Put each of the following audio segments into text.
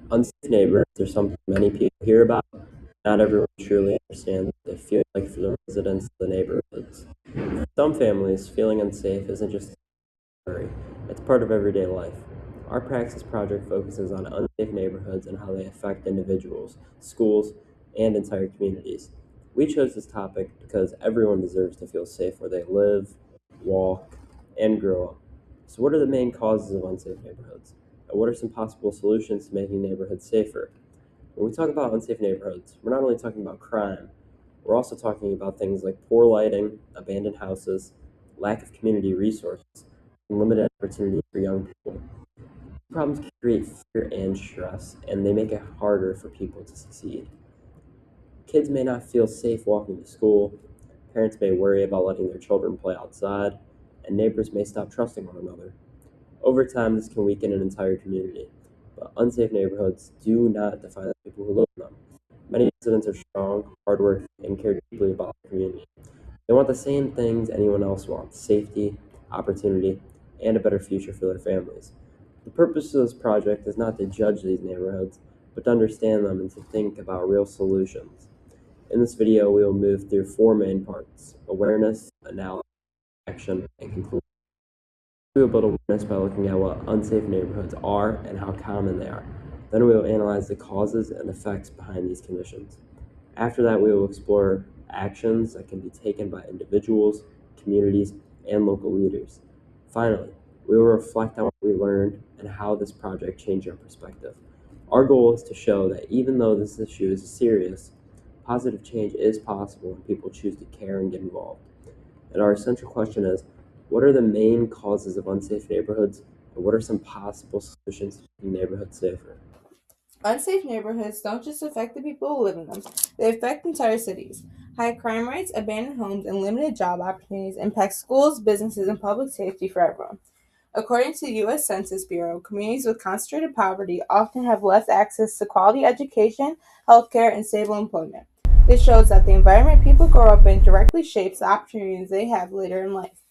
Unsafe neighborhoods are something many people hear about. Not everyone truly understands what they feel like for the residents of the neighborhoods. For some families, feeling unsafe isn't just a worry, it's part of everyday life. Our Praxis project focuses on unsafe neighborhoods and how they affect individuals, schools, and entire communities. We chose this topic because everyone deserves to feel safe where they live, walk, and grow up. So, what are the main causes of unsafe neighborhoods? And what are some possible solutions to making neighborhoods safer? When we talk about unsafe neighborhoods, we're not only talking about crime, we're also talking about things like poor lighting, abandoned houses, lack of community resources, and limited opportunity for young people. These problems can create fear and stress, and they make it harder for people to succeed. Kids may not feel safe walking to school, parents may worry about letting their children play outside, and neighbors may stop trusting one another. Over time, this can weaken an entire community, but unsafe neighborhoods do not define the people who live in them. Many residents are strong, hardworking, and care deeply about the community. They want the same things anyone else wants: safety, opportunity, and a better future for their families. The purpose of this project is not to judge these neighborhoods, but to understand them and to think about real solutions. In this video, we will move through four main parts: awareness, analysis, action, and conclusion. We will build awareness by looking at what unsafe neighborhoods are and how common they are. Then we will analyze the causes and effects behind these conditions. After that, we will explore actions that can be taken by individuals, communities, and local leaders. Finally, we will reflect on what we learned and how this project changed our perspective. Our goal is to show that even though this issue is serious, positive change is possible when people choose to care and get involved. And our essential question is, what are the main causes of unsafe neighborhoods, and what are some possible solutions to making neighborhoods safer? Unsafe neighborhoods don't just affect the people who live in them, they affect entire cities. High crime rates, abandoned homes, and limited job opportunities impact schools, businesses, and public safety for everyone. According to the U.S. Census Bureau, communities with concentrated poverty often have less access to quality education, healthcare, and stable employment. This shows that the environment people grow up in directly shapes the opportunities they have later in life.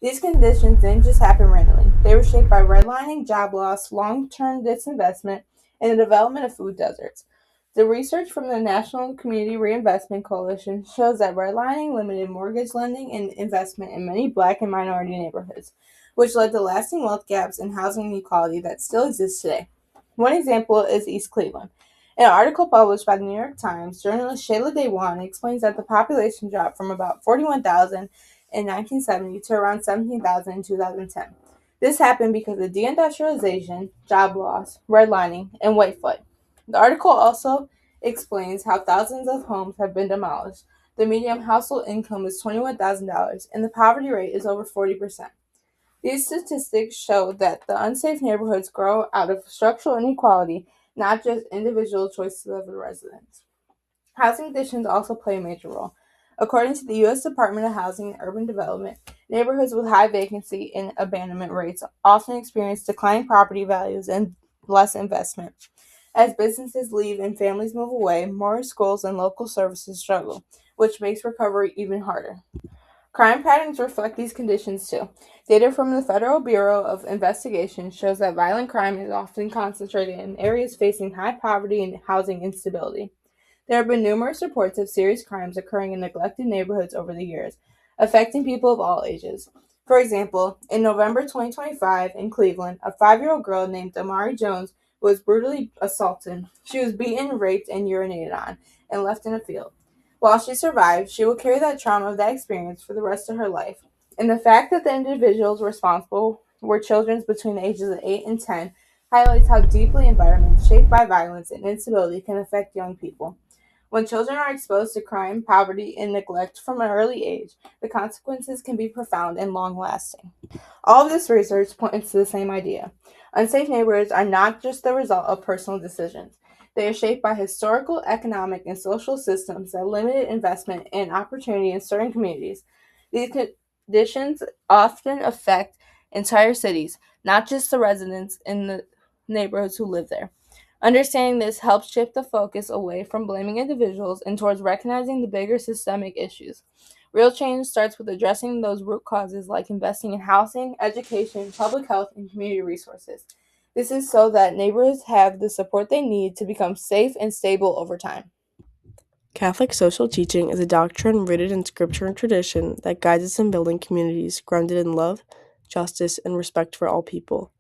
These conditions didn't just happen randomly. They were shaped by redlining, job loss, long term disinvestment, and the development of food deserts. The research from the National Community Reinvestment Coalition shows that redlining limited mortgage lending and investment in many black and minority neighborhoods, which led to lasting wealth gaps and housing inequality that still exists today. One example is East Cleveland. In an article published by the New York Times, journalist Shayla Dewan explains that the population dropped from about 41,000 in 1970 to around 17,000 in 2010. This happened because of deindustrialization, job loss, redlining, and white flight. The article also explains how thousands of homes have been demolished. The median household income is $21,000, and the poverty rate is over 40%. These statistics show that the unsafe neighborhoods grow out of structural inequality, not just individual choices of the residents. Housing conditions also play a major role. According to the U.S. Department of Housing and Urban Development, neighborhoods with high vacancy and abandonment rates often experience declining property values and less investment. As businesses leave and families move away, more schools and local services struggle, which makes recovery even harder. Crime patterns reflect these conditions too. Data from the Federal Bureau of Investigation shows that violent crime is often concentrated in areas facing high poverty and housing instability. There have been numerous reports of serious crimes occurring in neglected neighborhoods over the years, affecting people of all ages. For example, in November 2025 in Cleveland, a 5-year-old girl named Amari Jones was brutally assaulted. She was beaten, raped, and urinated on, and left in a field. While she survived, she will carry that trauma of that experience for the rest of her life. And the fact that the individuals responsible were children between the ages of 8 and 10 highlights how deeply environments shaped by violence and instability can affect young people. When children are exposed to crime, poverty, and neglect from an early age, the consequences can be profound and long lasting. All of this research points to the same idea. Unsafe neighborhoods are not just the result of personal decisions. They are shaped by historical, economic, and social systems that limited investment and opportunity in certain communities. These conditions often affect entire cities, not just the residents in the neighborhoods who live there. Understanding this helps shift the focus away from blaming individuals and towards recognizing the bigger systemic issues. Real change starts with addressing those root causes like investing in housing, education, public health, and community resources. This is so that neighborhoods have the support they need to become safe and stable over time. Catholic social teaching is a doctrine rooted in scripture and tradition that guides us in building communities grounded in love, justice, and respect for all people.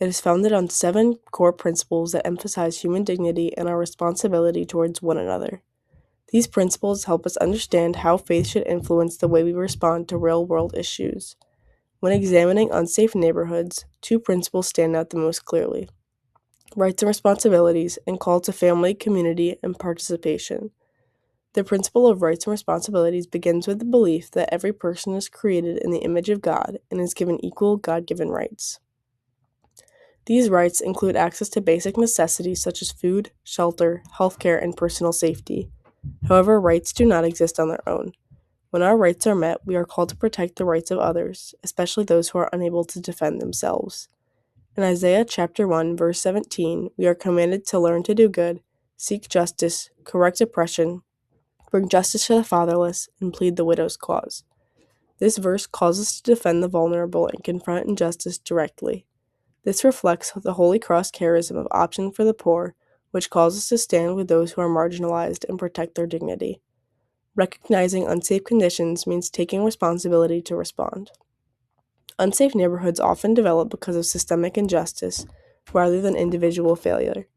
It is founded on 7 core principles that emphasize human dignity and our responsibility towards one another. These principles help us understand how faith should influence the way we respond to real-world issues. When examining unsafe neighborhoods, 2 principles stand out the most clearly: rights and responsibilities, and call to family, community, and participation. The principle of rights and responsibilities begins with the belief that every person is created in the image of God and is given equal God-given rights. These rights include access to basic necessities such as food, shelter, healthcare, and personal safety. However, rights do not exist on their own. When our rights are met, we are called to protect the rights of others, especially those who are unable to defend themselves. In Isaiah chapter 1, verse 17, we are commanded to learn to do good, seek justice, correct oppression, bring justice to the fatherless, and plead the widow's cause. This verse calls us to defend the vulnerable and confront injustice directly. This reflects the Holy Cross charism of option for the poor, which calls us to stand with those who are marginalized and protect their dignity. Recognizing unsafe conditions means taking responsibility to respond. Unsafe neighborhoods often develop because of systemic injustice rather than individual failure.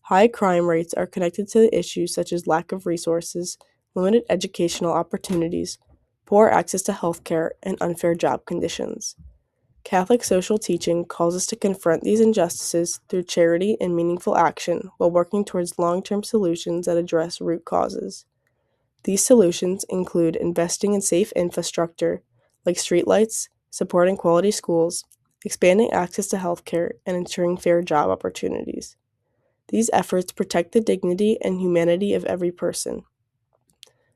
High crime rates are connected to issues such as lack of resources, limited educational opportunities, poor access to healthcare, and unfair job conditions. Catholic social teaching calls us to confront these injustices through charity and meaningful action while working towards long-term solutions that address root causes. These solutions include investing in safe infrastructure like streetlights, supporting quality schools, expanding access to healthcare, and ensuring fair job opportunities. These efforts protect the dignity and humanity of every person.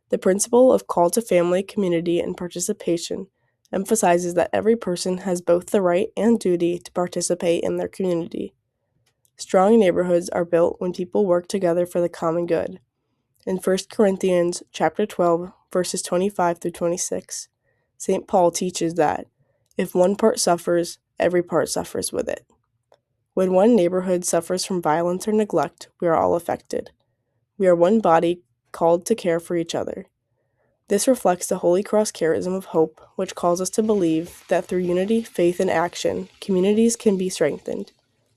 The principle of call to family, community, and participation emphasizes that every person has both the right and duty to participate in their community. Strong neighborhoods are built when people work together for the common good. In 1 Corinthians chapter 12, verses 25 through 26, St. Paul teaches that if one part suffers, every part suffers with it. When one neighborhood suffers from violence or neglect, we are all affected. We are one body called to care for each other. This reflects the Holy Cross charism of hope, which calls us to believe that through unity, faith, and action, communities can be strengthened.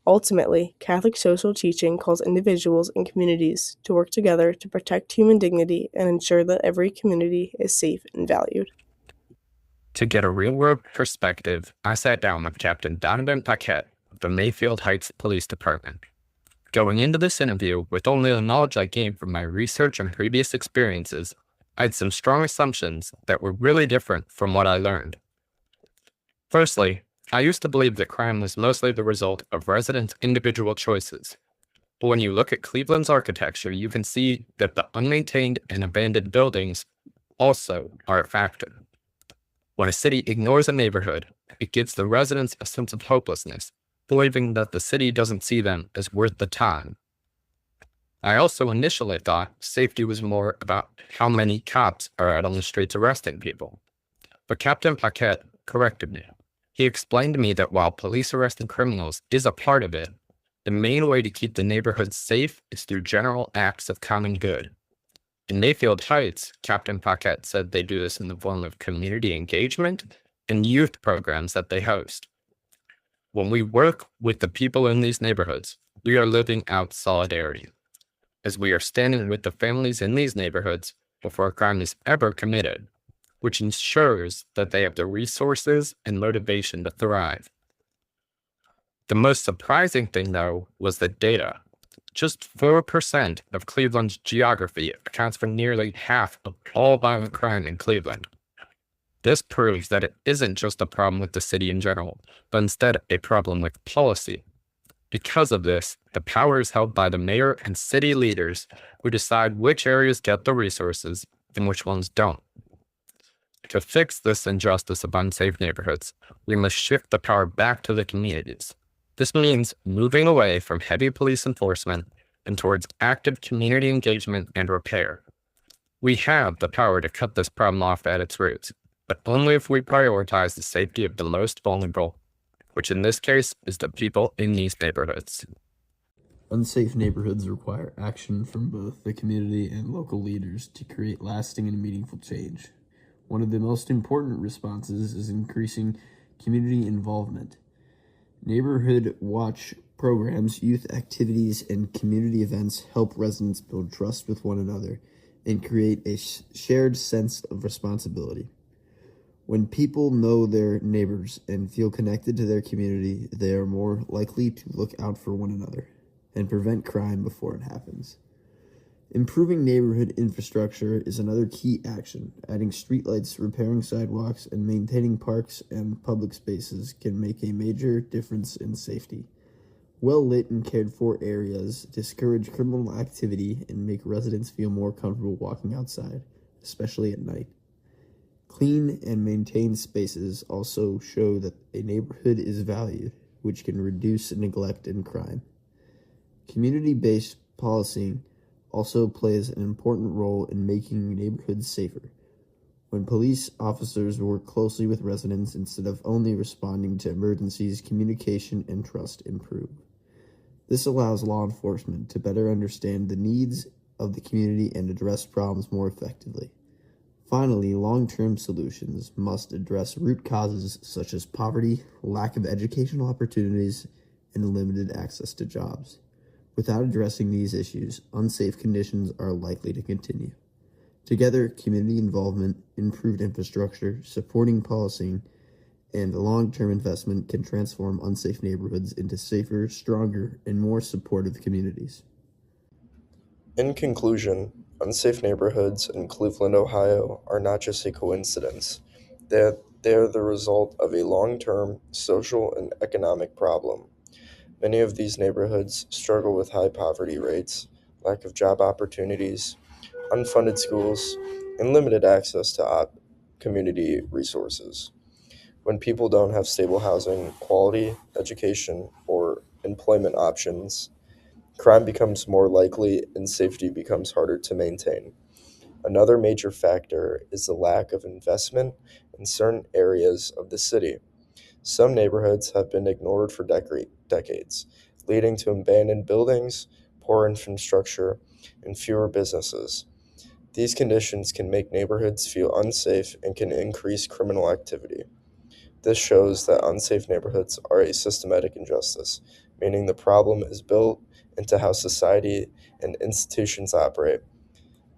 Ultimately, Catholic social teaching calls individuals and communities to work together to protect human dignity and ensure that every community is safe and valued. To get a real-world perspective, I sat down with Captain Donovan Paquette of the Mayfield Heights Police Department. Going into this interview, with only the knowledge I gained from my research and previous experiences, I had some strong assumptions that were really different from what I learned. Firstly, I used to believe that crime was mostly the result of residents' individual choices. But when you look at Cleveland's architecture, you can see that the unmaintained and abandoned buildings also are a factor. When a city ignores a neighborhood, it gives the residents a sense of hopelessness, believing that the city doesn't see them as worth the time. I also initially thought safety was more about how many cops are out on the streets arresting people. But Captain Paquette corrected me. He explained to me that while police arresting criminals is a part of it, the main way to keep the neighborhood safe is through general acts of common good. In Mayfield Heights, Captain Paquette said they do this in the form of community engagement and youth programs that they host. When we work with the people in these neighborhoods, we are living out solidarity, as we are standing with the families in these neighborhoods before a crime is ever committed, which ensures that they have the resources and motivation to thrive. The most surprising thing, though, was the data. Just 4% of Cleveland's geography accounts for nearly half of all violent crime in Cleveland. This proves that it isn't just a problem with the city in general, but instead a problem with policy. Because of this, the power is held by the mayor and city leaders who decide which areas get the resources and which ones don't. To fix this injustice of unsafe neighborhoods, we must shift the power back to the communities. This means moving away from heavy police enforcement and towards active community engagement and repair. We have the power to cut this problem off at its roots, but only if we prioritize the safety of the most vulnerable which in this case is the people in these neighborhoods. Unsafe neighborhoods require action from both the community and local leaders to create lasting and meaningful change. One of the most important responses is increasing community involvement. Neighborhood watch programs, youth activities, and community events help residents build trust with one another and create a shared sense of responsibility. When people know their neighbors and feel connected to their community, they are more likely to look out for one another and prevent crime before it happens. Improving neighborhood infrastructure is another key action. Adding streetlights, repairing sidewalks, and maintaining parks and public spaces can make a major difference in safety. Well-lit and cared-for areas discourage criminal activity and make residents feel more comfortable walking outside, especially at night. Clean and maintained spaces also show that a neighborhood is valued, which can reduce neglect and crime. Community-based policing also plays an important role in making neighborhoods safer. When police officers work closely with residents instead of only responding to emergencies, communication and trust improve. This allows law enforcement to better understand the needs of the community and address problems more effectively. Finally, long-term solutions must address root causes such as poverty, lack of educational opportunities, and limited access to jobs. Without addressing these issues, unsafe conditions are likely to continue. Together, community involvement, improved infrastructure, supporting policing, and long-term investment can transform unsafe neighborhoods into safer, stronger, and more supportive communities. In conclusion, unsafe neighborhoods in Cleveland, Ohio are not just a coincidence. They are the result of a long-term social and economic problem. Many of these neighborhoods struggle with high poverty rates, lack of job opportunities, unfunded schools, and limited access to community resources. When people don't have stable housing, quality education, or employment options, crime becomes more likely and safety becomes harder to maintain. Another major factor is the lack of investment in certain areas of the city. Some neighborhoods have been ignored for decades, leading to abandoned buildings, poor infrastructure, and fewer businesses. These conditions can make neighborhoods feel unsafe and can increase criminal activity. This shows that unsafe neighborhoods are a systematic injustice, meaning the problem is built into how society and institutions operate,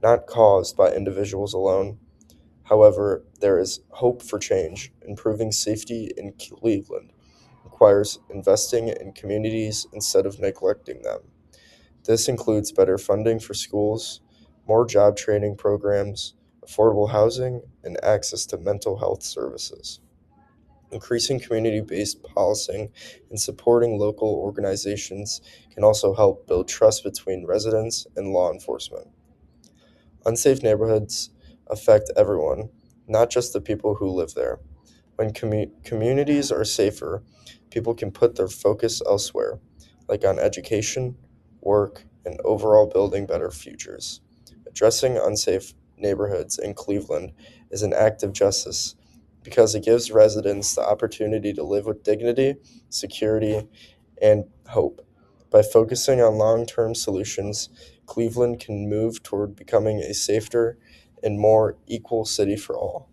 not caused by individuals alone. However, there is hope for change. Improving safety in Cleveland requires investing in communities instead of neglecting them. This includes better funding for schools, more job training programs, affordable housing, and access to mental health services. Increasing community-based policing and supporting local organizations can also help build trust between residents and law enforcement. Unsafe neighborhoods affect everyone, not just the people who live there. When communities are safer, people can put their focus elsewhere, like on education, work, and overall building better futures. Addressing unsafe neighborhoods in Cleveland is an act of justice because it gives residents the opportunity to live with dignity, security, and hope. By focusing on long-term solutions, Cleveland can move toward becoming a safer and more equal city for all.